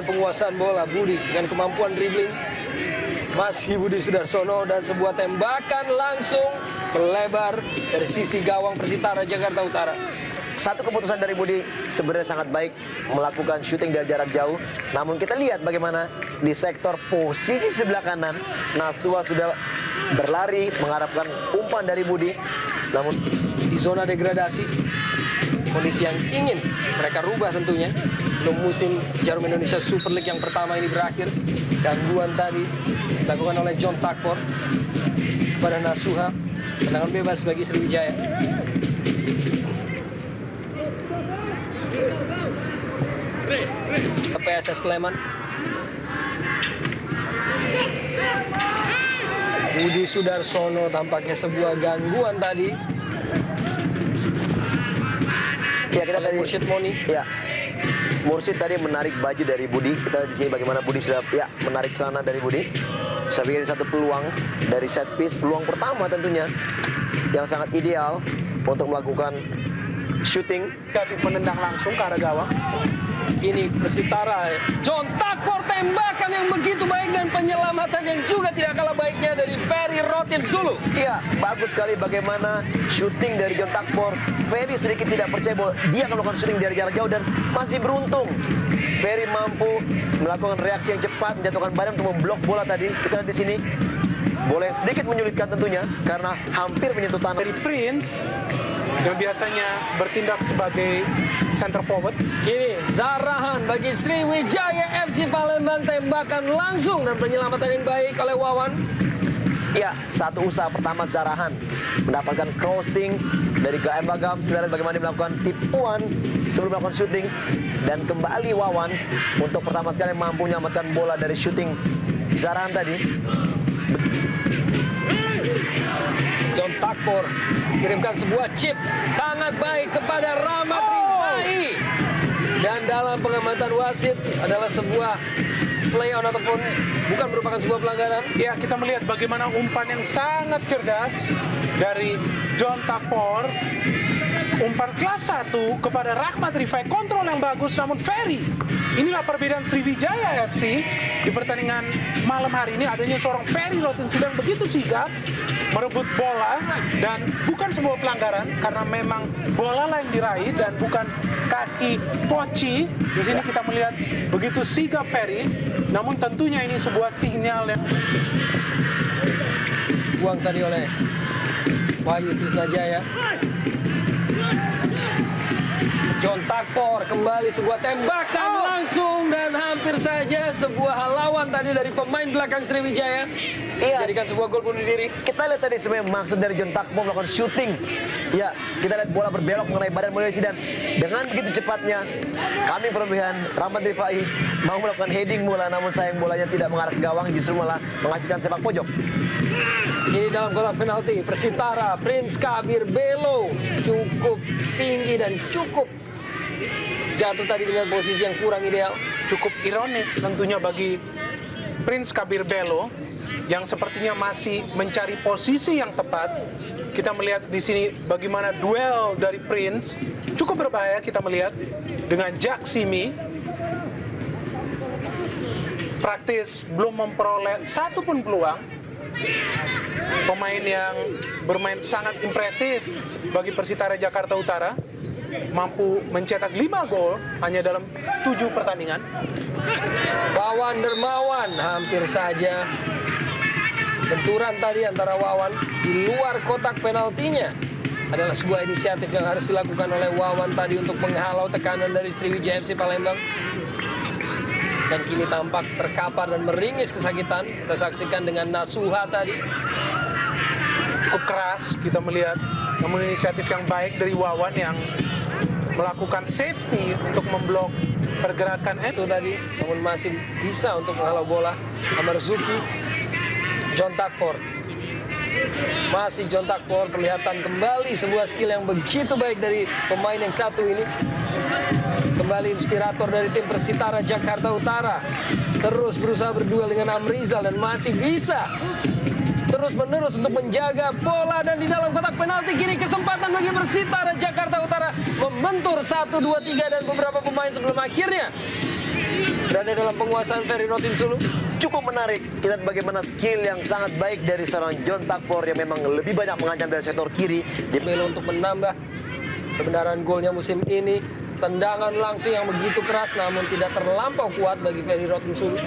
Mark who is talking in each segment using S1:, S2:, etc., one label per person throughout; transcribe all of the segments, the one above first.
S1: dengan penguasaan bola. Budi dengan kemampuan dribbling. Masih Budi Sudarsono dan sebuah tembakan langsung melebar dari sisi gawang Persitara Jakarta Utara.
S2: Satu keputusan dari Budi sebenarnya sangat baik melakukan syuting dari jarak jauh. Namun kita lihat bagaimana di sektor posisi sebelah kanan Nasuha sudah berlari mengharapkan umpan dari Budi. Namun
S1: Di zona degradasi, kondisi yang ingin mereka rubah tentunya sebelum musim Jarum Indonesia Super League yang pertama ini berakhir. Gangguan tadi dilakukan oleh John Takpor kepada Nasuha. Tendangan bebas bagi Sriwijaya. PSS Sleman. Budi Sudarsono tampaknya sebuah gangguan tadi.
S2: ya kita tadi
S1: Mursyid Moni.
S2: ya Mursyid tadi menarik baju dari Budi. Kita lihat di sini bagaimana Budi sudah menarik celana dari Budi. Saya pikir ini satu peluang dari set piece, peluang pertama tentunya yang sangat ideal untuk melakukan shooting.
S3: Menendang langsung ke arah gawang.
S1: Kini Persitara, John Takpor, tembakan yang begitu baik dan penyelamatan yang juga tidak kalah baiknya dari Ferry Rotin Sulu.
S2: Iya, bagus sekali bagaimana shooting dari John Takpor. Ferry sedikit tidak percaya bahwa dia akan melakukan shooting dari jarak jauh dan masih beruntung. Ferry mampu melakukan reaksi yang cepat, menjatuhkan badan untuk memblok bola tadi. Kita lihat di sini. Bola yang sedikit menyulitkan tentunya karena hampir menyentuh tanah.
S3: Dari Prince yang biasanya bertindak sebagai center forward.
S1: Kini Zarahan bagi Sriwijaya FC Palembang, tembakan langsung dan penyelamatan yang baik oleh Wawan.
S2: Ya, satu usaha pertama Zarahan mendapatkan crossing dari KM Bagam. Kita lihat bagaimana dia melakukan tipuan sebelum melakukan shooting. Dan kembali Wawan untuk pertama sekali mampu menyelamatkan bola dari shooting Zarahan tadi.
S1: John Takpor kirimkan sebuah chip sangat baik kepada Rahmat Rifai. Dan dalam pengamatan wasit adalah sebuah play on ataupun bukan merupakan sebuah pelanggaran.
S3: Ya, kita melihat bagaimana umpan yang sangat cerdas dari John Takpor. Umpan kelas 1 kepada Rahmat Rifai, kontrol yang bagus, namun Ferry. Inilah perbedaan Sriwijaya FC di pertandingan malam hari ini. Adanya seorang Ferry Rotin Sulu yang begitu sigap merebut bola dan bukan sebuah pelanggaran karena memang bola lah yang diraih dan bukan kaki Poci. Di sini kita melihat begitu sigap Ferry, namun tentunya ini sebuah sinyal yang
S1: Buang tadi oleh Wahyu Trisnajaya. John Takpor kembali sebuah tembakan langsung dan hampir saja sebuah halawan tadi dari pemain belakang Sriwijaya.
S2: Iya.
S1: Jadikan sebuah gol bunuh diri.
S2: Kita lihat tadi sebenarnya maksud dari John Takpor melakukan shooting. Ya, kita lihat bola berbelok mengenai badan Malaysia dan dengan begitu cepatnya kami berlebihan Rahmat Rifai mau melakukan heading bola, namun sayang bolanya tidak mengarah ke gawang, justru malah menghasilkan sepak pojok.
S1: Ini dalam kotak penalti Persitara, Prince Kabir Belo cukup tinggi dan cukup jatuh tadi dengan posisi yang kurang ideal.
S3: cukup ironis tentunya bagi Prince Kabir Belo yang sepertinya masih mencari posisi yang tepat. Kita melihat di sini bagaimana duel dari Prince cukup berbahaya. Kita melihat dengan Jack Simi praktis belum memperoleh satu pun peluang. Pemain yang bermain sangat impresif bagi Persitara Jakarta Utara, mampu mencetak 5 gol hanya dalam 7 pertandingan.
S1: Wawan Dermawan hampir saja benturan tadi antara Wawan di luar kotak penaltinya. Adalah sebuah inisiatif yang harus dilakukan oleh Wawan tadi untuk menghalau tekanan dari Sriwijaya FC Palembang. Dan kini tampak terkapar dan meringis kesakitan. Kita saksikan dengan Nasuha tadi.
S3: Cukup keras kita melihat, namun inisiatif yang baik dari Wawan yang melakukan safety untuk memblok pergerakan
S1: Itu tadi, namun masih bisa untuk menghalau bola. Amarzuki, John Takpor. Masih John Takpor, kelihatan kembali sebuah skill yang begitu baik dari pemain yang satu ini. Kembali inspirator dari tim Persitara Jakarta Utara. Terus berusaha berduel dengan Amrizal dan masih bisa terus-menerus untuk menjaga bola. Dan di dalam kotak penalti kini kesempatan bagi Persitara Jakarta Utara membentur 1, 2, 3 dan beberapa pemain sebelum akhirnya berada dalam penguasaan Ferry Rotinsulu.
S2: Cukup menarik. Kita lihat bagaimana skill yang sangat baik dari seorang John Takpor yang memang lebih banyak mengancam dari sektor kiri.
S1: Belo untuk menambah kebenaran golnya musim ini. Tendangan langsung yang begitu keras namun tidak terlampau kuat bagi Ferry Rotinsulu.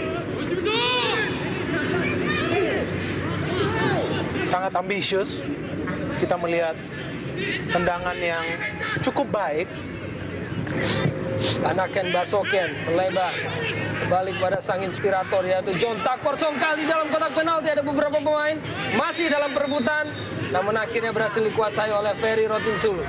S3: Sangat ambisius. Kita melihat tendangan yang cukup baik.
S1: Anaken Basoken melebar kembali kepada sang inspirator yaitu John Takpor. Kali dalam kotak penalti ada beberapa pemain masih dalam perebutan namun akhirnya berhasil dikuasai oleh Ferry Rotinsulu.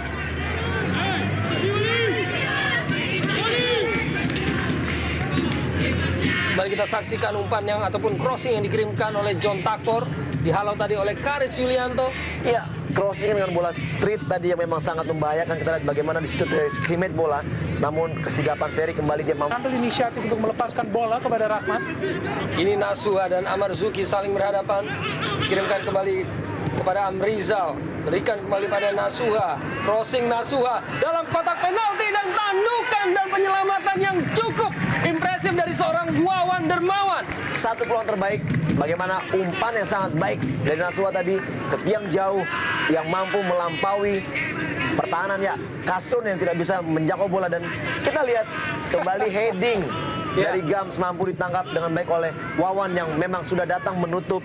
S1: Mari kita saksikan umpan yang ataupun crossing yang dikirimkan oleh John Takpor, dihalau tadi oleh Karis Yulianto.
S2: Ya, crossing dengan bola street tadi yang memang sangat membahayakan. Kita lihat bagaimana di situ scrimmage bola. Namun kesigapan Ferry kembali dia mampu.
S3: Ambil inisiatif untuk melepaskan bola kepada Rahmat.
S1: Ini Nasuha dan Amarzuki saling berhadapan. Kirimkan kembali kepada Amrizal. Berikan kembali pada Nasuha. Crossing Nasuha dalam kotak penalti dan tandukan dan penyelamatan yang cukup impresif dari seorang Wawan Dermawan.
S2: Satu peluang terbaik. Bagaimana umpan yang sangat baik dari Nasuha tadi ke tiang jauh yang mampu melampaui pertahanan ya Kasun yang tidak bisa menjangkau bola. Dan kita lihat kembali heading dari Gams mampu ditangkap dengan baik oleh Wawan yang memang sudah datang menutup